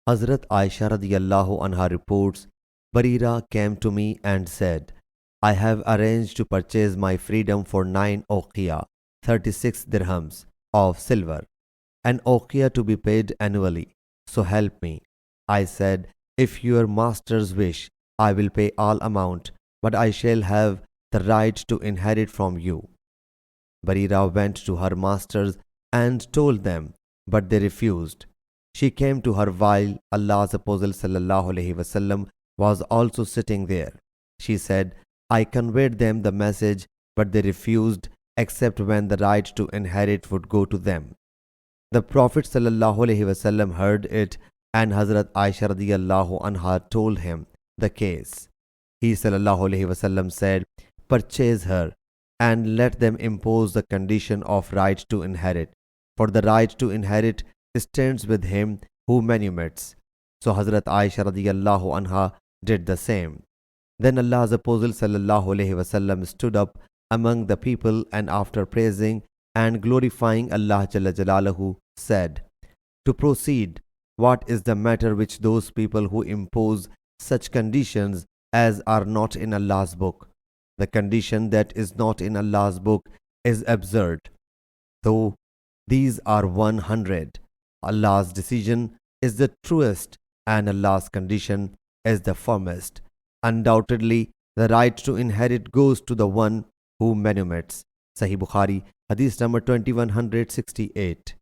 Hazrat Aisha radiyallahu anha reports, Barira came to me and said, I have arranged to purchase my freedom for 9 uqiyah, 36 dirhams of silver, an uqiyah to be paid annually. So help me. I said, if your masters wish, I will pay all amount, but I shall have the right to inherit from you. Barira went to her masters and told them, but they refused. She came to her while Allah's Apostle sallallahu alaihi wasallam was also sitting there. She said, I conveyed them the message, but they refused, except when the right to inherit would go to them. The Prophet sallallahu alaihi wasallam heard it, and Hazrat Aisha radiyallahu anha told him the case. He sallallahu alaihi wasallam said, purchase her and let them impose the condition of right to inherit, for the right to inherit stands with him who manumits. So Hazrat Aisha radiyallahu anha did the same. Then Allah's Apostle sallallahu alaihi wasallam stood up among the people and after praising and glorifying Allah Jalla Jalaluhu said, to proceed, what is the matter which those people who impose such conditions as are not in Allah's book? The condition that is not in Allah's book is absurd. Though these are 100, Allah's decision is the truest and Allah's condition is the firmest. Undoubtedly, the right to inherit goes to the one who manumits. Sahih Bukhari, Hadith number 2168.